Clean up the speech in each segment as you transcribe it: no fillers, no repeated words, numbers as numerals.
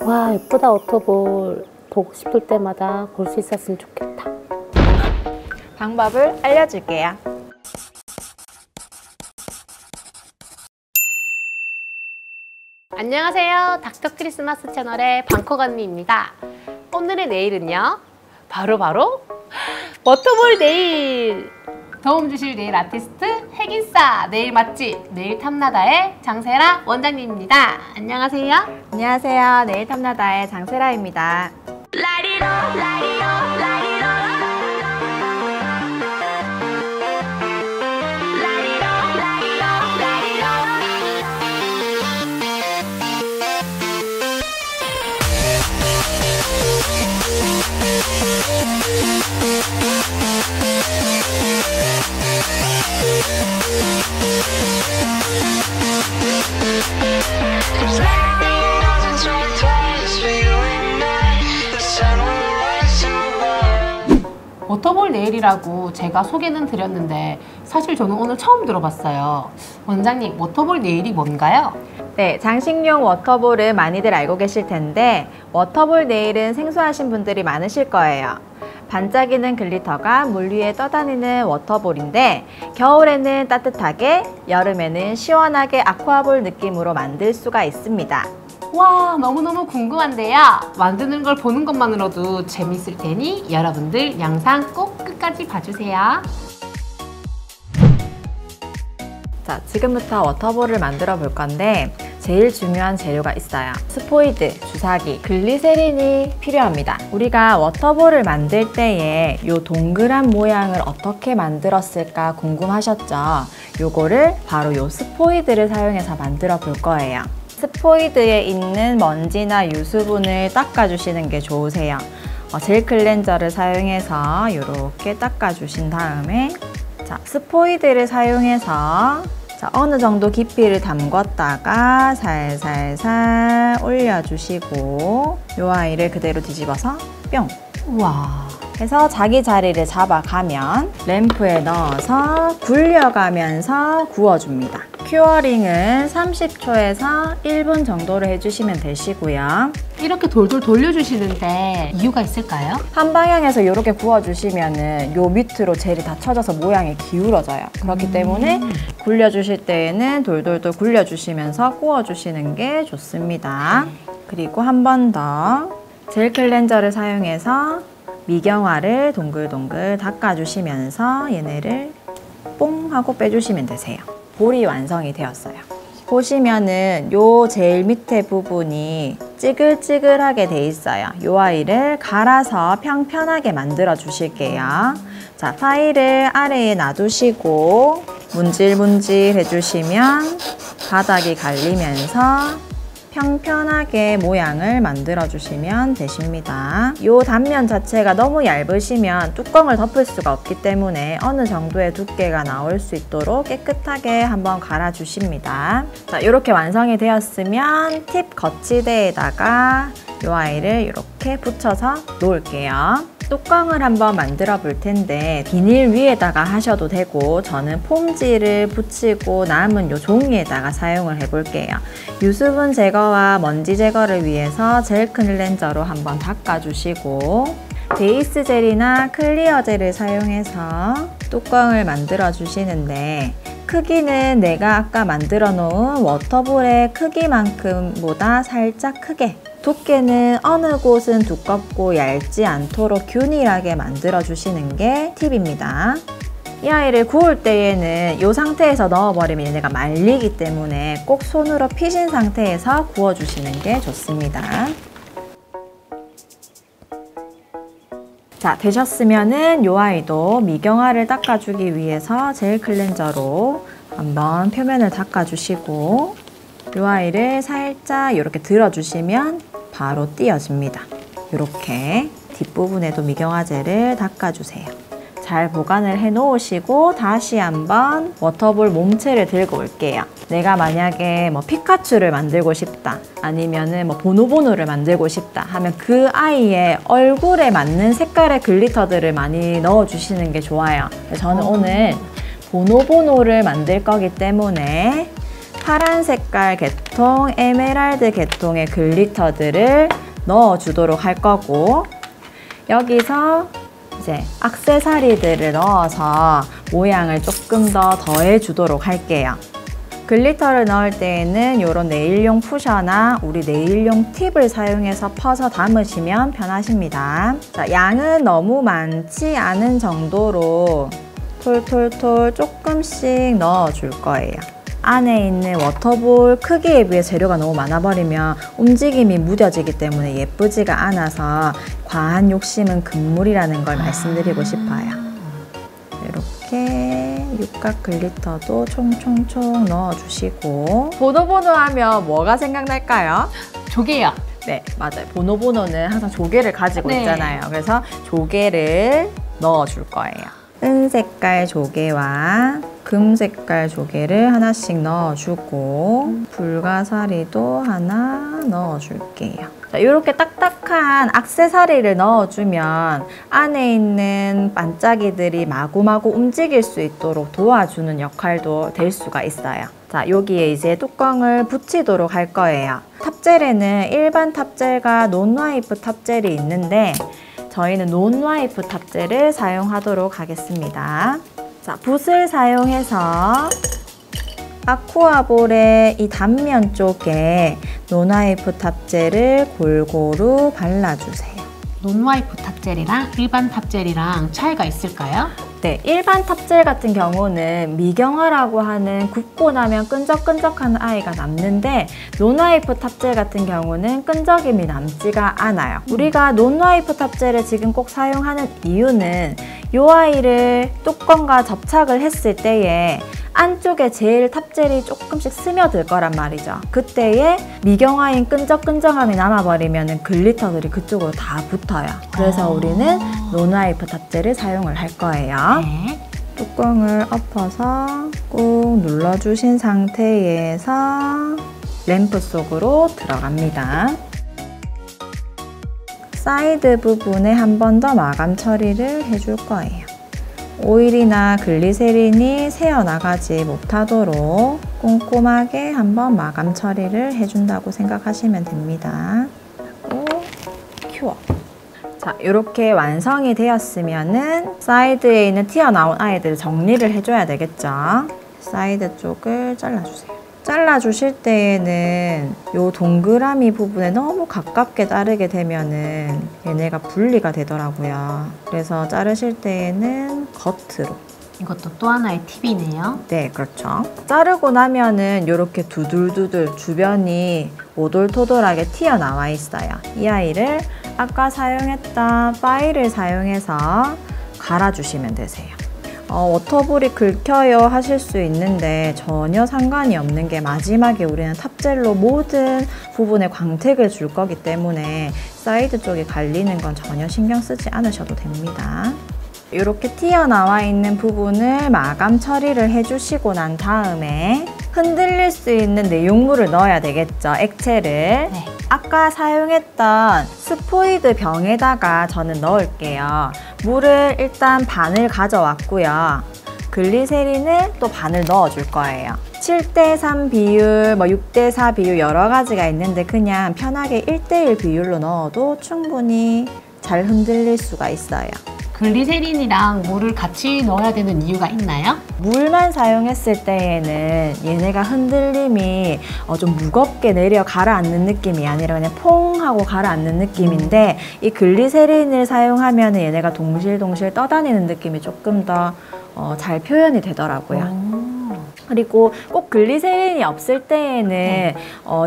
와, 예쁘다, 워터볼. 보고 싶을 때마다 볼 수 있었으면 좋겠다. 방법을 알려줄게요. 안녕하세요. 닥터 크리스마스 채널의 방콕 언니입니다. 오늘의 네일은요, 바로 워터볼 네일! 도움 주실 네일 아티스트 핵인싸 네일 맛집 네일 탐나다의 장세라 원장님입니다. 안녕하세요. 안녕하세요. 네일 탐나다의 장세라입니다. 워터볼 네일이라고 제가 소개는 드렸는데 사실 저는 오늘 처음 들어봤어요. 원장님, 워터볼 네일이 뭔가요? 네, 장식용 워터볼은 많이들 알고 계실 텐데 워터볼 네일은 생소하신 분들이 많으실 거예요. 반짝이는 글리터가 물 위에 떠다니는 워터볼인데 겨울에는 따뜻하게, 여름에는 시원하게 아쿠아볼 느낌으로 만들 수가 있습니다. 와, 너무너무 궁금한데요. 만드는 걸 보는 것만으로도 재밌을 테니 여러분들 영상 꼭 끝까지 봐주세요. 자, 지금부터 워터볼을 만들어 볼 건데 제일 중요한 재료가 있어요. 스포이드, 주사기, 글리세린이 필요합니다. 우리가 워터볼을 만들 때에 이 동그란 모양을 어떻게 만들었을까 궁금하셨죠? 요거를 바로 이 스포이드를 사용해서 만들어 볼 거예요. 스포이드에 있는 먼지나 유수분을 닦아주시는 게 좋으세요. 젤 클렌저를 사용해서 이렇게 닦아주신 다음에 자, 스포이드를 사용해서 어느 정도 깊이를 담궜다가 살살살 올려주시고 이 아이를 그대로 뒤집어서 뿅! 우와! 해서 자기 자리를 잡아가면 램프에 넣어서 굴려가면서 구워줍니다. 큐어링은 30초에서 1분 정도로 해주시면 되시고요. 이렇게 돌돌 돌려주시는데 이유가 있을까요? 한 방향에서 이렇게 구워주시면은 요 밑으로 젤이 다 쳐져서 모양이 기울어져요. 그렇기 때문에 굴려주실 때에는 돌돌돌 굴려주시면서 구워주시는 게 좋습니다. 그리고 한 번 더 젤 클렌저를 사용해서 미경화를 동글동글 닦아주시면서 얘네를 뽕 하고 빼주시면 되세요. 볼이 완성이 되었어요. 보시면은 요 제일 밑에 부분이 찌글찌글하게 돼 있어요. 요 아이를 갈아서 평평하게 만들어 주실게요. 자, 파일을 아래에 놔두시고 문질문질 해주시면 바닥이 갈리면서 평평하게 모양을 만들어 주시면 되십니다. 이 단면 자체가 너무 얇으시면 뚜껑을 덮을 수가 없기 때문에 어느 정도의 두께가 나올 수 있도록 깨끗하게 한번 갈아 주십니다. 자, 이렇게 완성이 되었으면 팁 거치대에다가 이 아이를 이렇게 붙여서 놓을게요. 뚜껑을 한번 만들어 볼 텐데 비닐 위에다가 하셔도 되고 저는 폼지를 붙이고 남은 요 종이에다가 사용을 해 볼게요. 유수분 제거와 먼지 제거를 위해서 젤 클렌저로 한번 닦아주시고 베이스 젤이나 클리어 젤을 사용해서 뚜껑을 만들어 주시는데 크기는 내가 아까 만들어 놓은 워터볼의 크기만큼보다 살짝 크게, 두께는 어느 곳은 두껍고 얇지 않도록 균일하게 만들어 주시는 게 팁입니다. 이 아이를 구울 때에는 이 상태에서 넣어버리면 얘네가 말리기 때문에 꼭 손으로 피신 상태에서 구워주시는 게 좋습니다. 자, 되셨으면은 이 아이도 미경화를 닦아주기 위해서 젤 클렌저로 한번 표면을 닦아주시고 이 아이를 살짝 이렇게 들어주시면 바로 띄어집니다. 이렇게 뒷부분에도 미경화 젤을 닦아주세요. 잘 보관을 해 놓으시고 다시 한번 워터볼 몸체를 들고 올게요. 내가 만약에 뭐 피카츄를 만들고 싶다, 아니면은 뭐 보노보노를 만들고 싶다 하면 그 아이의 얼굴에 맞는 색깔의 글리터들을 많이 넣어 주시는 게 좋아요. 저는 오늘 보노보노를 만들 거기 때문에 파란 색깔 계통, 에메랄드 계통의 글리터들을 넣어주도록 할 거고, 여기서 이제 액세서리들을 넣어서 모양을 조금 더 더해주도록 할게요. 글리터를 넣을 때에는 이런 네일용 푸셔나 우리 네일용 팁을 사용해서 퍼서 담으시면 편하십니다. 자, 양은 너무 많지 않은 정도로 톨톨톨 조금씩 넣어줄 거예요. 안에 있는 워터볼 크기에 비해 재료가 너무 많아버리면 움직임이 무뎌지기 때문에 예쁘지가 않아서 과한 욕심은 금물이라는 걸 말씀드리고 싶어요. 이렇게 육각 글리터도 총총총 넣어주시고, 보노보노 하면 뭐가 생각날까요? 조개요. 네, 맞아요. 보노보노는 항상 조개를 가지고 네. 있잖아요. 그래서 조개를 넣어줄 거예요. 은색깔 조개와 금색깔 조개를 하나씩 넣어주고, 불가사리도 하나 넣어줄게요. 자, 이렇게 딱딱한 액세서리를 넣어주면 안에 있는 반짝이들이 마구마구 움직일 수 있도록 도와주는 역할도 될 수가 있어요. 자, 여기에 이제 뚜껑을 붙이도록 할 거예요. 탑젤에는 일반 탑젤과 논와이프 탑젤이 있는데 저희는 논와이프 탑젤을 사용하도록 하겠습니다. 자, 붓을 사용해서 아쿠아볼의 이 단면 쪽에 논와이프 탑젤을 골고루 발라주세요. 논와이프 탑젤이랑 일반 탑젤이랑 차이가 있을까요? 네, 일반 탑젤 같은 경우는 미경화라고 하는 굽고 나면 끈적끈적한 아이가 남는데, 논와이프 탑젤 같은 경우는 끈적임이 남지가 않아요. 우리가 논와이프 탑젤을 지금 꼭 사용하는 이유는 이 아이를 뚜껑과 접착을 했을 때에 안쪽에 제일 탑젤이 조금씩 스며들 거란 말이죠. 그때에 미경화인 끈적끈적함이 남아버리면 글리터들이 그쪽으로 다 붙어요. 그래서 우리는 논와이프 탑젤을 사용을 할 거예요. 네. 뚜껑을 엎어서 꾹 눌러주신 상태에서 램프 속으로 들어갑니다. 사이드 부분에 한 번 더 마감 처리를 해줄 거예요. 오일이나 글리세린이 새어나가지 못하도록 꼼꼼하게 한번 마감 처리를 해준다고 생각하시면 됩니다. 그리고 큐어. 자, 이렇게 완성이 되었으면은 사이드에 있는 튀어나온 아이들 정리를 해줘야 되겠죠. 사이드 쪽을 잘라주세요. 잘라주실 때에는 이 동그라미 부분에 너무 가깝게 자르게 되면은 얘네가 분리가 되더라고요. 그래서 자르실 때에는 겉으로. 이것도 또 하나의 팁이네요. 네, 그렇죠. 자르고 나면은 이렇게 두들두들 주변이 오돌토돌하게 튀어나와 있어요. 이 아이를 아까 사용했던 파일을 사용해서 갈아주시면 되세요. 워터볼이 긁혀요 하실 수 있는데 전혀 상관이 없는 게, 마지막에 우리는 탑젤로 모든 부분에 광택을 줄 거기 때문에 사이드 쪽이 갈리는 건 전혀 신경 쓰지 않으셔도 됩니다. 이렇게 튀어나와 있는 부분을 마감 처리를 해주시고 난 다음에 흔들릴 수 있는 내용물을 넣어야 되겠죠, 액체를. 네. 아까 사용했던 스포이드 병에다가 저는 넣을게요. 물을 일단 반을 가져왔고요. 글리세린을 또 반을 넣어줄 거예요. 7:3 비율, 6:4 비율 여러 가지가 있는데 그냥 편하게 1:1 비율로 넣어도 충분히 잘 흔들릴 수가 있어요. 글리세린이랑 물을 같이 넣어야 되는 이유가 있나요? 물만 사용했을 때에는 얘네가 흔들림이 좀 무겁게 내려 가라앉는 느낌이 아니라 그냥 퐁 하고 가라앉는 느낌인데, 이 글리세린을 사용하면 얘네가 동실동실 떠다니는 느낌이 조금 더 잘 표현이 되더라고요. 그리고 꼭 글리세린이 없을 때에는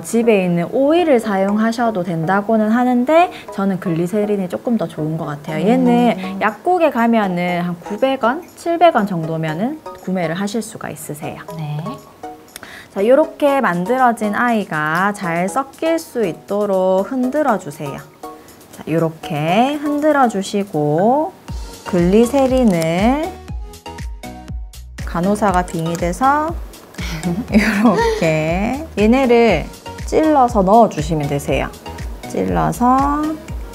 집에 있는 오일을 사용하셔도 된다고는 하는데 저는 글리세린이 조금 더 좋은 것 같아요. 얘는 약국에 가면은 한 900원, 700원 정도면은 구매를 하실 수가 있으세요. 네. 자, 이렇게 만들어진 아이가 잘 섞일 수 있도록 흔들어 주세요. 자, 이렇게 흔들어 주시고 글리세린을 간호사가 빙의돼서 이렇게 얘네를 찔러서 넣어주시면 되세요. 찔러서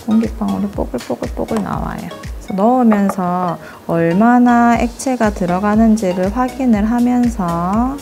공기방울이 뽀글뽀글 나와요. 그래서 넣으면서 얼마나 액체가 들어가는지를 확인을 하면서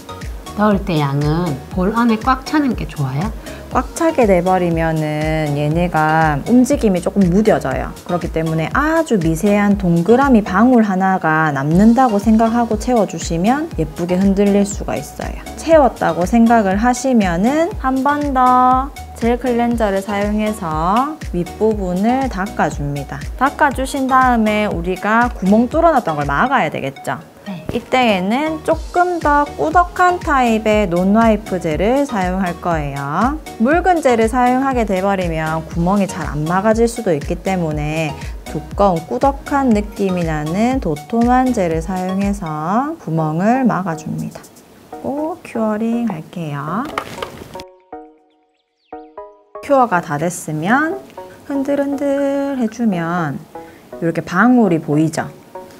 넣을 때 양은 볼 안에 꽉 차는 게 좋아요? 꽉 차게 돼버리면은 얘네가 움직임이 조금 무뎌져요. 그렇기 때문에 아주 미세한 동그라미 방울 하나가 남는다고 생각하고 채워주시면 예쁘게 흔들릴 수가 있어요. 채웠다고 생각을 하시면은 한 번 더 젤 클렌저를 사용해서 윗부분을 닦아줍니다. 닦아주신 다음에 우리가 구멍 뚫어놨던 걸 막아야 되겠죠? 네. 이때에는 조금 더 꾸덕한 타입의 논와이프 젤을 사용할 거예요. 묽은 젤을 사용하게 돼버리면 구멍이 잘 안 막아질 수도 있기 때문에 두꺼운 꾸덕한 느낌이 나는 도톰한 젤을 사용해서 구멍을 막아줍니다. 꼭 큐어링 할게요. 큐어가 다 됐으면 흔들흔들 해주면 이렇게 방울이 보이죠?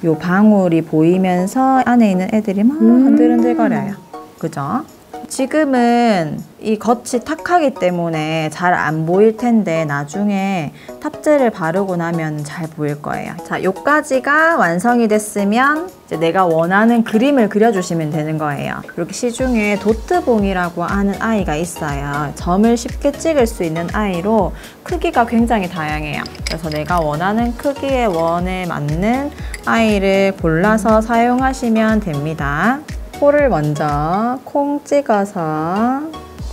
요 방울이 보이면서 안에 있는 애들이 막 흔들흔들거려요. 그죠? 지금은 이 겉이 탁하기 때문에 잘 안 보일 텐데 나중에 탑젤을 바르고 나면 잘 보일 거예요. 자, 요까지가 완성이 됐으면 이제 내가 원하는 그림을 그려주시면 되는 거예요. 이렇게 시중에 도트봉이라고 하는 아이가 있어요. 점을 쉽게 찍을 수 있는 아이로 크기가 굉장히 다양해요. 그래서 내가 원하는 크기의 원에 맞는 아이를 골라서 사용하시면 됩니다. 코를 먼저 콩 찍어서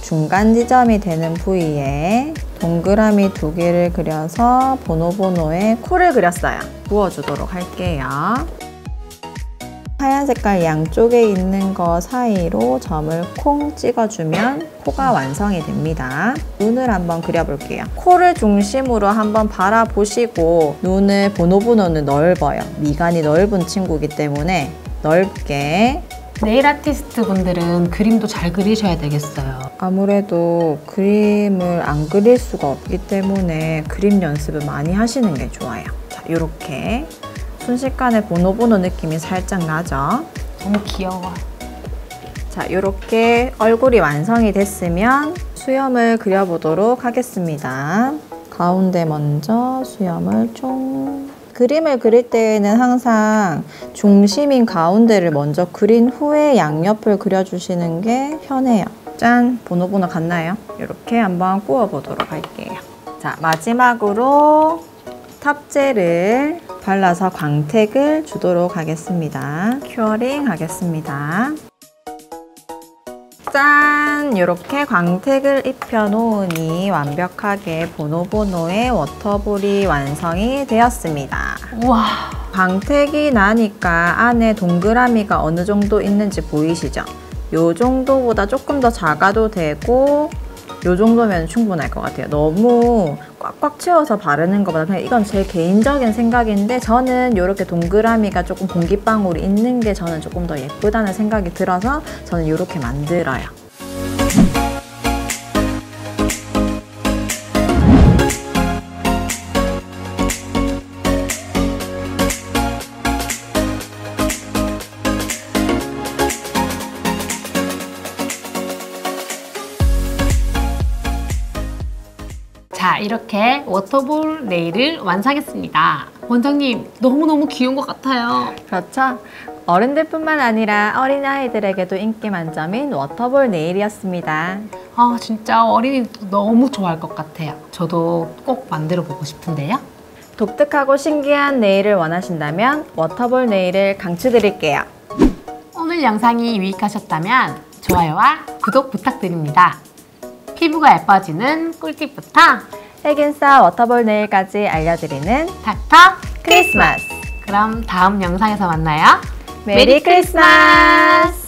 중간 지점이 되는 부위에 동그라미 2개를 그려서 보노보노에 코를 그렸어요. 부어주도록 할게요. 하얀 색깔 양쪽에 있는 거 사이로 점을 콩 찍어주면 코가 완성이 됩니다. 눈을 한번 그려볼게요. 코를 중심으로 한번 바라보시고 눈을 보노보노는 넓어요. 미간이 넓은 친구이기 때문에 넓게 네일 아티스트 분들은 그림도 잘 그리셔야 되겠어요. 아무래도 그림을 안 그릴 수가 없기 때문에 그림 연습을 많이 하시는 게 좋아요. 자, 이렇게 순식간에 보노보노 느낌이 살짝 나죠? 너무 귀여워. 자, 이렇게 얼굴이 완성이 됐으면 수염을 그려보도록 하겠습니다. 가운데 먼저 수염을 쫑. 그림을 그릴 때에는 항상 중심인 가운데를 먼저 그린 후에 양옆을 그려주시는 게 편해요. 짠! 보노보노 같나요? 이렇게 한번 구워보도록 할게요. 자, 마지막으로 탑젤을 발라서 광택을 주도록 하겠습니다. 큐어링 하겠습니다. 짠! 이렇게 광택을 입혀 놓으니 완벽하게 보노보노의 워터볼이 완성이 되었습니다. 우와. 광택이 나니까 안에 동그라미가 어느 정도 있는지 보이시죠? 요 정도보다 조금 더 작아도 되고 요 정도면 충분할 것 같아요. 너무 꽉꽉 채워서 바르는 것보다 그냥 이건 제 개인적인 생각인데 저는 이렇게 동그라미가 조금 공기방울이 있는 게 저는 조금 더 예쁘다는 생각이 들어서 저는 이렇게 만들어요. 자, 이렇게 워터볼 네일을 완성했습니다. 원장님, 너무너무 귀여운 것 같아요. 그렇죠? 어른들뿐만 아니라 어린아이들에게도 인기 만점인 워터볼 네일이었습니다. 아, 진짜 어린이도 너무 좋아할 것 같아요. 저도 꼭 만들어 보고 싶은데요. 독특하고 신기한 네일을 원하신다면 워터볼 네일을 강추드릴게요. 오늘 영상이 유익하셨다면 좋아요와 구독 부탁드립니다. 피부가 예뻐지는 꿀팁부터 핵인싸 워터볼 네일까지 알려드리는 닥터 크리스마스! 그럼 다음 영상에서 만나요. 메리 크리스마스!